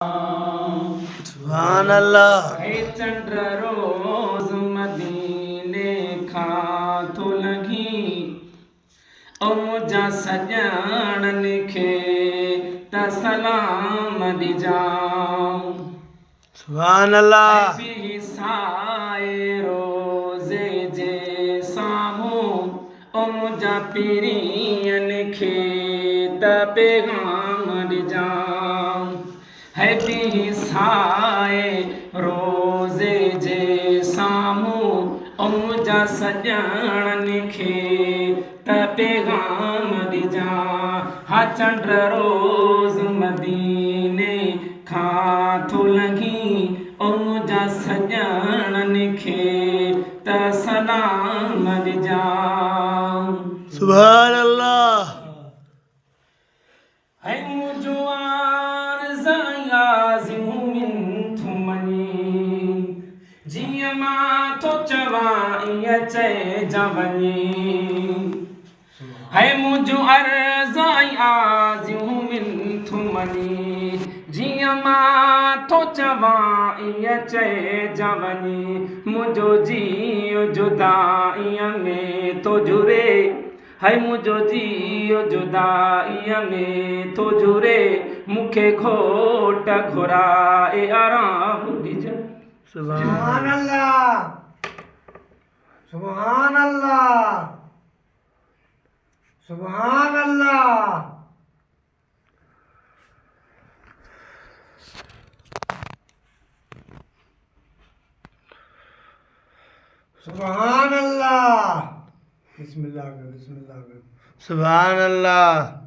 सुभान अल्लाह। चंद्र रोज मदीने खां थो लगी ओ मुंहिंजा सॼणनि खे त सलाम ॾिजाऊं। सुभान अल्लाह। साए रोज़े जे साम्हूं ओ मुंहिंजा पीरियनि खे त पैगाम ॾिजाऊं। है पी साए रोज़े जे साम्हूं ओ मुंहिंजा सॼणनि खे त पैगाम ॾिजां। हा चंड रोज़ मदीने खां थो लगी ओ मुंहिंजा सॼणनि खे त सलाम ॾिजां। सुभान अल्लाह। है मुंहिंजो जीअं मां थो चवां ईअं चइजां वञी। है मुंहिंजो अर्ज़ आज़ियूं मिंथूं मनी जीअं मां थो चवां ईअं चइजां वञी। मुंहिंजो जीउ जुदाईअ में थो जुरे है मुंहिंजो जीउ जुदाईअ में थो जुरे मूंखे घोट घुराए आराम ॾिजां। सुभान अल्लाह। सुभान अल्लाह। सुभान अल्लाह। सुभान अल्लाह। बिस्मिल्लाह बिस्मिल्लाह। सुभान अल्लाह।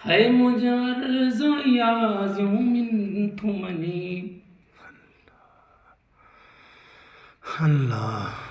है मुंहिंजा अर्ज़ आज़ियूं मिंथूं मनी अल्लाह।